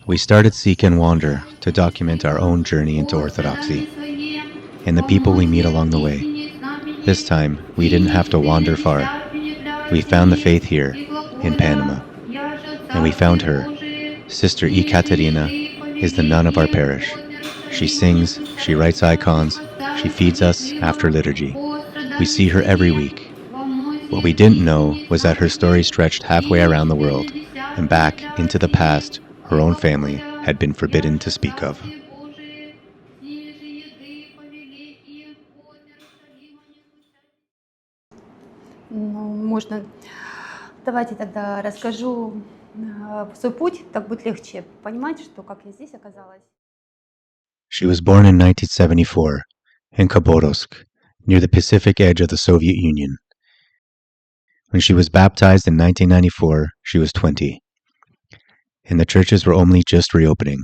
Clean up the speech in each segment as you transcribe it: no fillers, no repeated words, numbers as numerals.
We started Seek and Wander to document our own journey into Orthodoxy and the people we meet along the way. This time, we didn't have to wander far. We found the faith here, in Panama. And we found her. Sister Ekaterina is the nun of our parish. She sings, she writes icons, she feeds us after liturgy. We see her every week. What we didn't know was that her story stretched halfway around the world and back into the past her own family had been forbidden to speak of. Ну, можно. Давайте тогда расскажу свой путь, так будет легче понимать, что как я здесь оказалась. She was born in 1974 in Khabarovsk, near the Pacific edge of the Soviet Union. When she was baptized in 1994, she was 20, and the churches were only just reopening.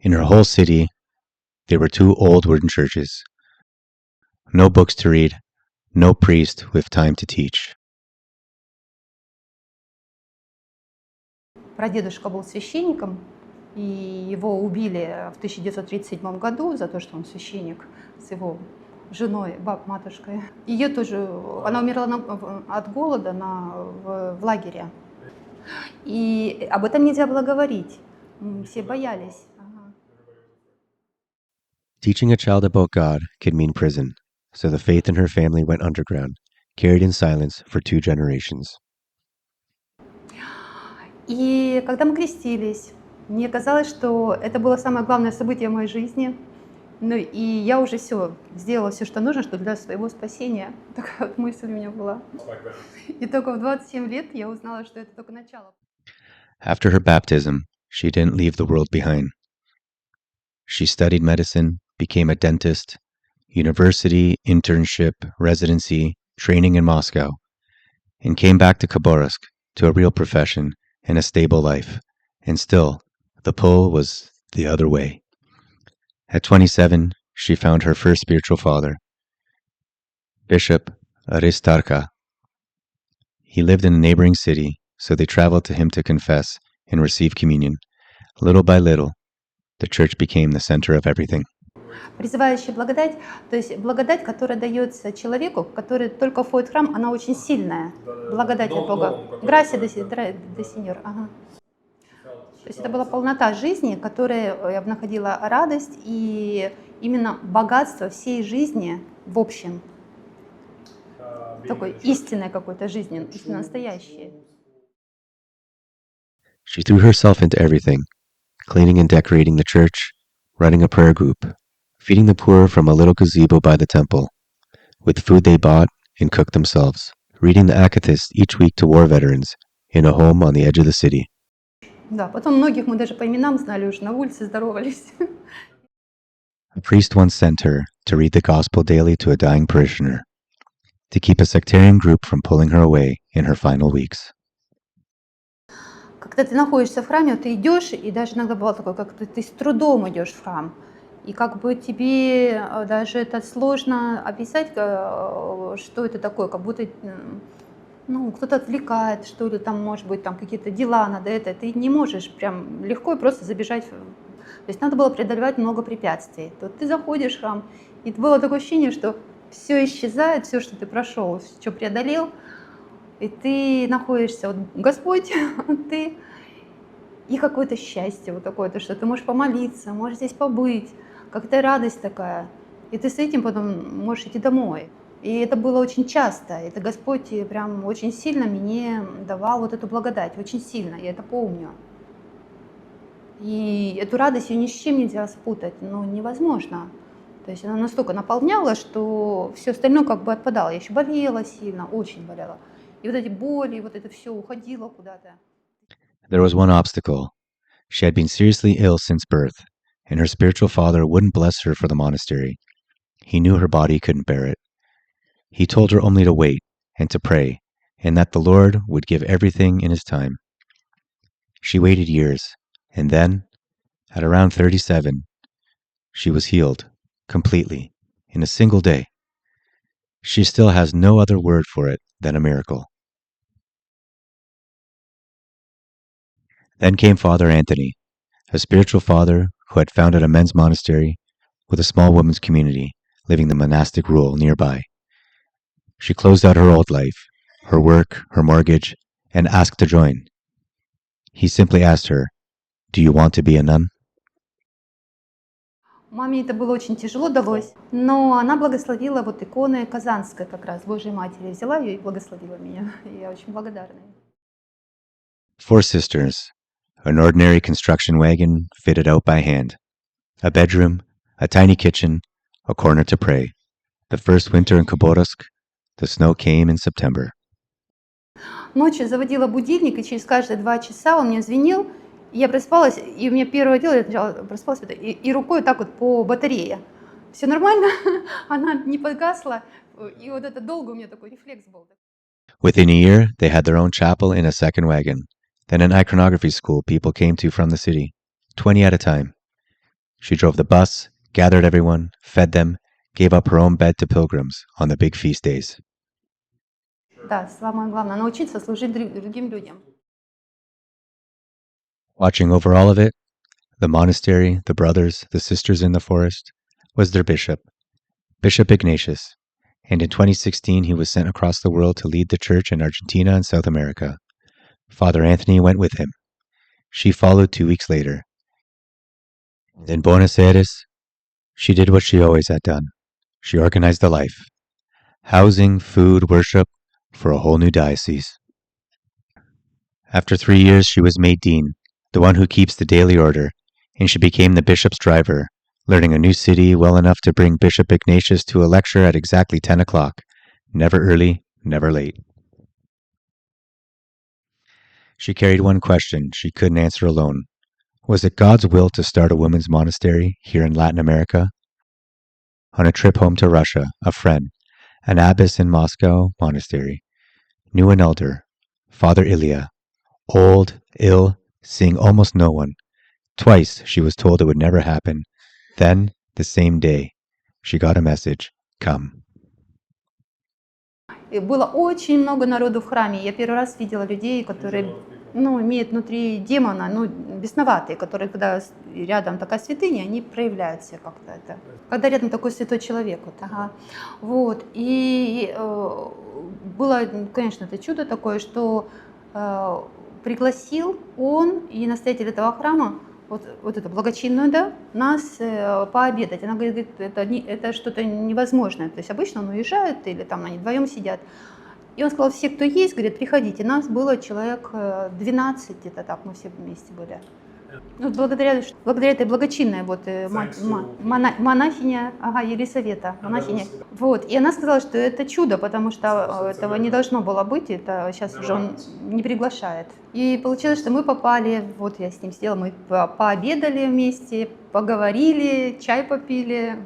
In her whole city, there were 2 old wooden churches. No books to read, no priest with time to teach. Прадедушка был священником, и его убили в 1937 году за то, что он священник с его женой, матушкой. Ее тоже, она умерла от голода в лагере. И об этом нельзя было говорить. Все боялись. Teaching a child about God could mean prison, so the faith in her family went underground, carried in silence for 2 generations. И когда мы крестились, мне казалось, что это было самое главное событие в моей жизни. Ну и я уже сделала все, что нужно, что для своего спасения. Такая вот мысль у меня была. И только в 27 лет я узнала, что это только начало. After her baptism, she didn't leave the world behind. She studied medicine, became a dentist, university, internship, residency, training in Moscow, and came back to Khabarovsk to a real profession and a stable life. And still, the pull was the other way. At 27, she found her first spiritual father, Bishop Aristarka. He lived in a neighboring city, so they traveled to him to confess and receive communion. Little by little, the church became the center of everything. Призывающая благодать, то есть благодать, которая дается человеку, который только входит в храм, она очень сильная. Благодать от Бога. Gracia de Señor. Ага. То есть это была полнота жизни, в которой я находила радость и именно богатство всей жизни в общем. Такой истинной какой-то жизни, истинно настоящей. She threw herself into everything, cleaning and decorating the church, running a prayer group, feeding the poor from a little gazebo by the temple, with food they bought and cooked themselves, reading the Akathist each week to war veterans in a home on the edge of the city. Да, потом многих мы даже по именам знали, уже на улице здоровались. A priest once sent her to read the gospel daily to a dying parishioner, to keep a sectarian group from pulling her away in her final weeks. Когда ты находишься в храме, ты идешь, и даже иногда бывало такое, как ты с трудом идешь в храм. И как бы тебе даже это сложно описать, что это такое, как будто кто-то отвлекает, что ли, там, может быть, там какие-то дела надо это. Ты не можешь прям легко и просто забежать. То есть надо было преодолевать много препятствий. То ты заходишь в храм, и было такое ощущение, что все исчезает, все, что ты прошел, что преодолел, и ты находишься, вот Господь, ты, и какое-то счастье вот такое, что ты можешь помолиться, можешь здесь побыть, какая-то радость такая. И ты с этим потом можешь идти домой. И это было очень часто. Это Господь прям очень сильно мне давал вот эту благодать, очень сильно, я это помню. И эту радость ее ни с чем нельзя спутать, невозможно. То есть она настолько наполняла, что все остальное как бы отпадало. Я еще болела сильно, очень болела. И вот эти боли, вот это все уходило куда-то. There was one obstacle. She had been seriously ill since birth, and her spiritual father wouldn't bless her for the monastery. He knew her body couldn't bear it. He told her only to wait and to pray, and that the Lord would give everything in His time. She waited years, and then, at around 37, she was healed, completely, in a single day. She still has no other word for it than a miracle. Then came Father Anthony, a spiritual father who had founded a men's monastery with a small women's community, living the monastic rule nearby. She closed out her old life, her work, her mortgage, and asked to join. He simply asked her, "Do you want to be a nun?" Маме это было очень тяжело далось, но она благословила вот иконы Казанской как раз, Божьей Матери. Взяла ее и благословила меня. И я очень благодарна ей. 4 sisters, an ordinary construction wagon fitted out by hand, a bedroom, a tiny kitchen, a corner to pray. The first winter in Khabarovsk, the snow came in September. Ночью заводила будильник, и через каждые 2 часа он мне звенел. И я просыпалась, и у меня первое дело, я сначала просыпалась и рукой так вот по батарее. Все нормально, она не погасла, и вот это долго у меня такой рефлекс был. Within a year, they had their own chapel in a second wagon, then an iconography school people came to from the city, 20 at a time. She drove the bus, gathered everyone, fed them, gave up her own bed to pilgrims on the big feast days. Да, самое главное, научиться служить другим людям. Watching over all of it, the monastery, the brothers, the sisters in the forest, was their bishop, Bishop Ignatius, and in 2016 he was sent across the world to lead the church in Argentina and South America. Father Anthony went with him. She followed 2 weeks later. In Buenos Aires, she did what she always had done. She organized the life. Housing, food, worship for a whole new diocese. After 3 years, she was made dean, the one who keeps the daily order, and she became the bishop's driver, learning a new city well enough to bring Bishop Ignatius to a lecture at exactly 10 o'clock. Never early, never late. She carried one question she couldn't answer alone. Was it God's will to start a women's monastery here in Latin America? On a trip home to Russia, a friend, an abbess in Moscow monastery, knew an elder, Father Ilya, old, ill, seeing almost no one. Twice she was told it would never happen. Then, the same day, she got a message, "Come." И было очень много народу в храме. Я первый раз видела людей, которые, имеют внутри демона, бесноватые, которые, когда рядом такая святыня, они проявляют себя как-то это. Когда рядом такой святой человек. Вот, ага. Вот. И было, конечно, это чудо такое, что пригласил он и настоятель этого храма, вот эту благочинную, да, нас пообедать. Она говорит, это что-то невозможное. То есть обычно он уезжает или там они вдвоем сидят. И он сказал, все, кто есть, говорит, приходите. Нас было человек 12, где-то так, мы все вместе были. Благодаря этой благочинной монахиня, Елисавета, монахиня. Вот. И она сказала, что это чудо, потому что этого не должно было быть, это сейчас уже он не приглашает. И получилось, что мы попали, вот я с ним сидела, мы пообедали вместе, поговорили, чай попили.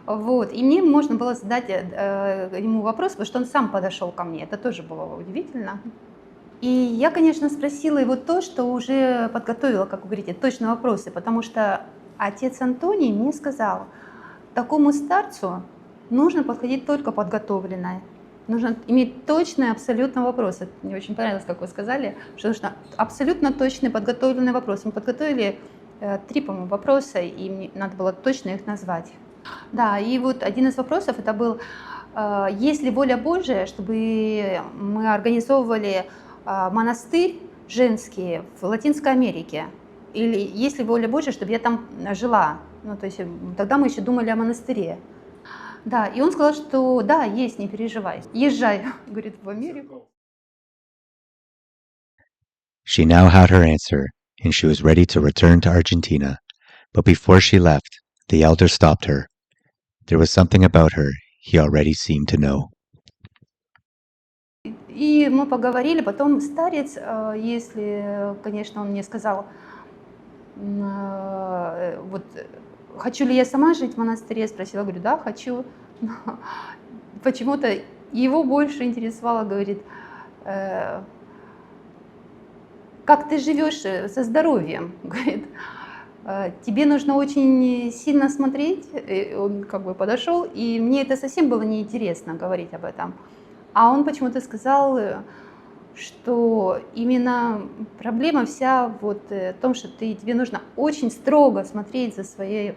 Вот. И мне можно было задать ему вопрос, потому что он сам подошел ко мне, это тоже было удивительно. И я, конечно, спросила его то, что уже подготовила, как вы говорите, точные вопросы, потому что отец Антоний мне сказал, такому старцу нужно подходить только подготовленно, нужно иметь точные абсолютно вопросы. Мне очень понравилось, как вы сказали, что нужно абсолютно точные подготовленные вопросы. Мы подготовили 3, по-моему, вопроса, и мне надо было точно их назвать. Да, и вот один из вопросов это был, есть ли воля Божия, чтобы мы организовывали монастырь женский в Латинской Америке, или есть ли воля Божья, чтобы я там жила, то есть тогда мы еще думали о монастыре. Да, и он сказал, что да, есть, не переживай, езжай, говорит, в Америку. She now had her answer, and she was ready to return to Argentina. But before she left, the elder stopped her. There was something about her he already seemed to know. И мы поговорили, потом старец, если, конечно, он мне сказал, вот, хочу ли я сама жить в монастыре, я спросила, говорю, да, хочу. Но почему-то его больше интересовало, говорит, как ты живешь со здоровьем, говорит, тебе нужно очень сильно смотреть. И он как бы подошел, и мне это совсем было неинтересно говорить об этом. А он почему-то сказал, что именно проблема вся вот в том, что тебе нужно очень строго смотреть за своей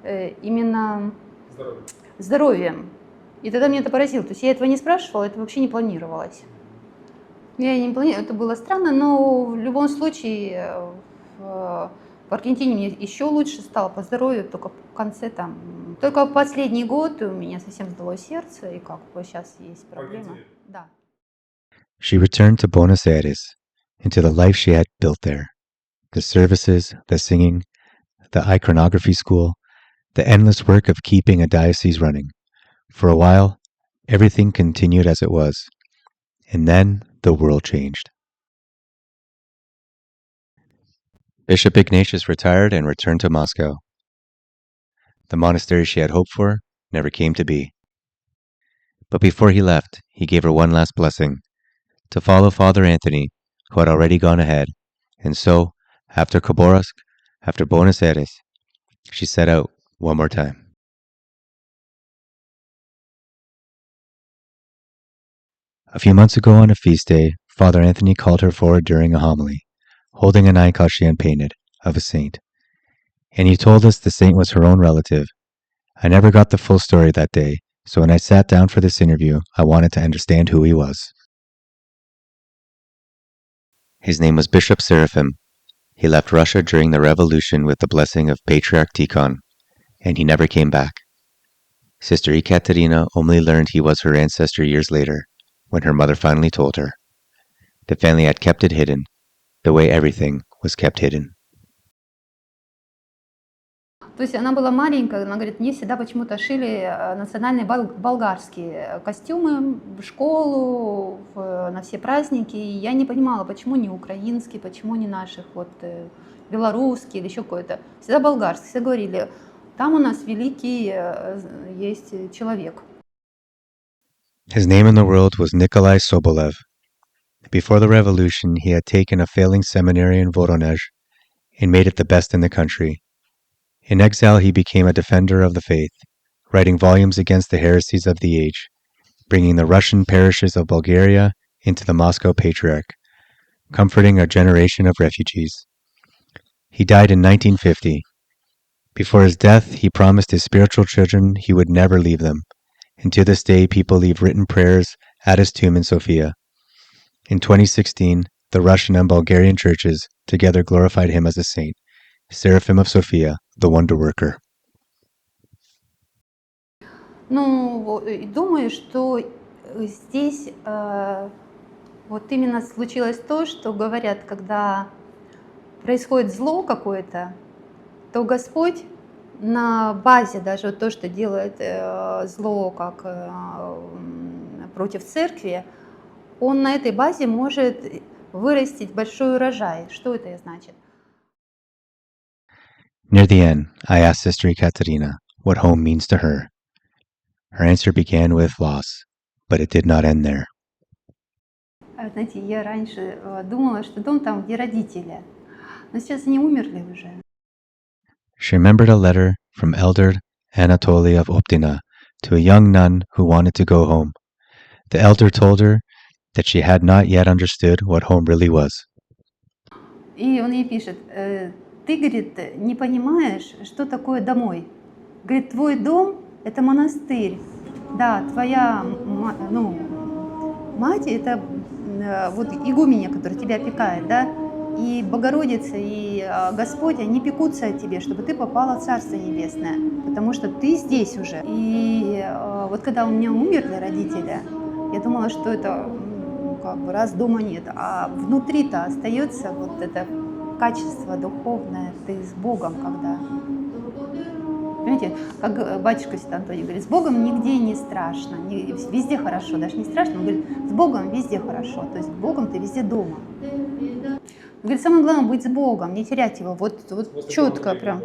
именно здоровьем. И тогда меня это поразило. То есть я этого не спрашивала, это вообще не планировалось. Я не планировала, это было странно, но в любом случае в Аргентине мне еще лучше стало по здоровью, только в конце там, только в последний год у меня совсем сдало сердце, и как бы сейчас есть проблема. Да. She returned to Buenos Aires, into the life she had built there. The services, the singing, the iconography school, the endless work of keeping a diocese running. For a while, everything continued as it was. And then the world changed. Bishop Ignatius retired and returned to Moscow. The monastery she had hoped for never came to be. But before he left, he gave her one last blessing, to follow Father Anthony, who had already gone ahead, and so, after Khabarovsk, after Buenos Aires, she set out one more time. A few months ago on a feast day, Father Anthony called her forward during a homily, holding an icon she had painted, of a saint. And he told us the saint was her own relative. I never got the full story that day, so when I sat down for this interview, I wanted to understand who he was. His name was Bishop Seraphim. He left Russia during the revolution with the blessing of Patriarch Tikhon, and he never came back. Sister Ekaterina only learned he was her ancestor years later, when her mother finally told her. The family had kept it hidden, the way everything was kept hidden. То есть она была маленькая, она говорит, мне всегда почему-то шили национальные болгарские костюмы в школу, на все праздники. И я не понимала, почему не украинские, почему не наших, вот белорусские или еще какой-то. Всегда болгарские. Все говорили, там у нас великий есть человек. His name in the world was Nikolai Sobolev. Before the revolution, he had taken a failing seminary in Voronezh and made it the best in the country. In exile, he became a defender of the faith, writing volumes against the heresies of the age, bringing the Russian parishes of Bulgaria into the Moscow Patriarch, comforting a generation of refugees. He died in 1950. Before his death, he promised his spiritual children he would never leave them, and to this day people leave written prayers at his tomb in Sofia. In 2016, the Russian and Bulgarian churches together glorified him as a saint, Seraphim of Sofia, the Wonder Worker. Ну, думаю, что здесь вот именно случилось то, что говорят, когда происходит зло какое-то, то Господь на базе даже вот то, что делает зло как против церкви, Он на этой базе может вырастить большой урожай. Что это значит? Near the end, I asked Sister Ekaterina what home means to her. Her answer began with loss, but it did not end there. Знаете, я раньше думала, что дом там, где родители, но сейчас они умерли уже. She remembered a letter from Elder Anatoly of Optina to a young nun who wanted to go home. The elder told her that she had not yet understood what home really was. И он ей пишет, ты, говорит, не понимаешь, что такое домой. Говорит, твой дом – это монастырь. Да, твоя мать – это вот игуменья, которая тебя опекает, да, и Богородица, и Господь, они пекутся о тебе, чтобы ты попала в Царство Небесное, потому что ты здесь уже. И вот когда у меня умерли родители, я думала, что это как бы раз дома нет, а внутри-то остается вот это качество духовное, ты с Богом, когда... Понимаете, как батюшка Святой Антоний говорит, с Богом нигде не страшно, везде хорошо, даже не страшно, он говорит, с Богом везде хорошо, то есть с Богом ты везде дома. Он говорит, самое главное быть с Богом, не терять его, вот четко прям.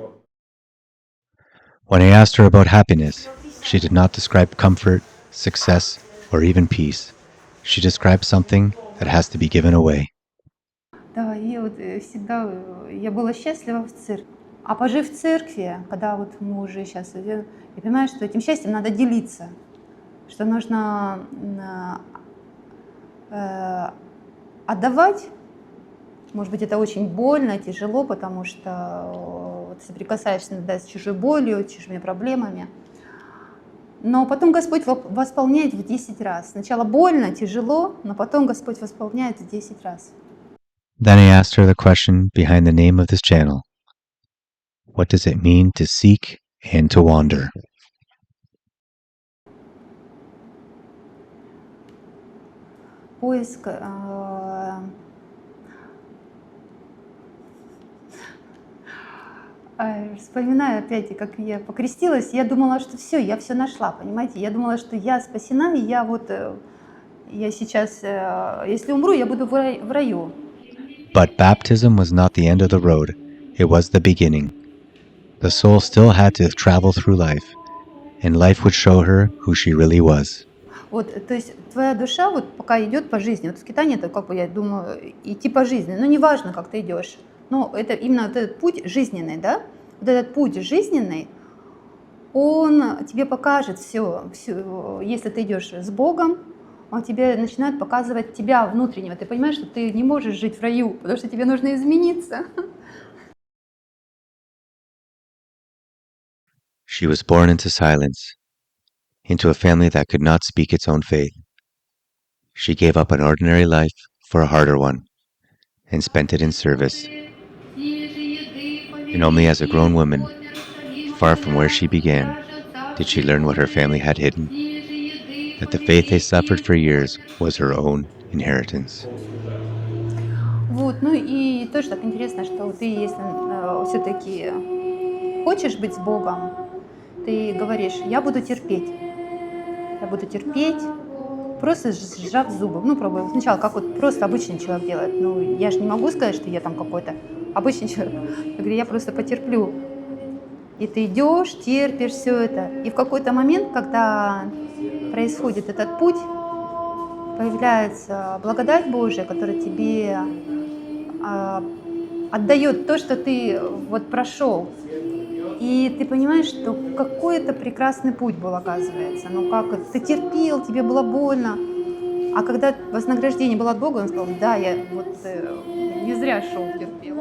When I asked her about happiness, she did not describe comfort, success, or even peace. She described something that has to be given away. Да, и вот всегда я была счастлива в церкви. А пожив в церкви, когда вот мы уже сейчас, я понимаю, что этим счастьем надо делиться, что нужно отдавать. Может быть, это очень больно, тяжело, потому что вот соприкасаешься иногда с чужой болью, с чужими проблемами. Но потом Господь восполняет в 10 раз. Сначала больно, тяжело, но потом Господь восполняет в 10 раз. Then I asked her the question behind the name of this channel. What does it mean to seek and to wander? Поиск. Вспоминаю опять, как я покрестилась, я думала, что все, я все нашла, понимаете? Я думала, что я спасена, и я вот, я сейчас, если умру, я буду в раю. But baptism was not the end of the road, it was the beginning. The soul still had to travel through life, and life would show her who she really was. Вот, то есть твоя душа вот пока идет по жизни, вот в Китае это как бы, я думаю, идти по жизни, ну неважно, как ты идешь, но это именно вот этот путь жизненный, да, вот этот путь жизненный, он тебе покажет все, если ты идешь с Богом, он тебе начинает показывать тебя внутреннего, ты понимаешь, что ты не можешь жить в раю, потому что тебе нужно измениться. She was born into silence, into a family that could not speak its own faith. She gave up an ordinary life for a harder one, and spent it in service. And only as a grown woman, far from where she began, did she learn what her family had hidden, that the faith they suffered for years was her own inheritance. Вот, ну и тоже так интересно, что ты, если все-таки хочешь быть с Богом, ты говоришь, я буду терпеть, просто сжав зубы. Ну, пробую. Сначала, как вот просто обычный человек делает. Ну, я же не могу сказать, что я там какой-то обычный человек. Я говорю, я просто потерплю. И ты идешь, терпишь все это. И в какой-то момент, когда происходит этот путь, появляется благодать Божия, которая тебе отдает то, что ты вот прошел. И ты понимаешь, что какой-то прекрасный путь был, оказывается. Ну как это? Ты терпел, тебе было больно. А когда вознаграждение было от Бога, он сказал, да, я вот не зря шел, терпел.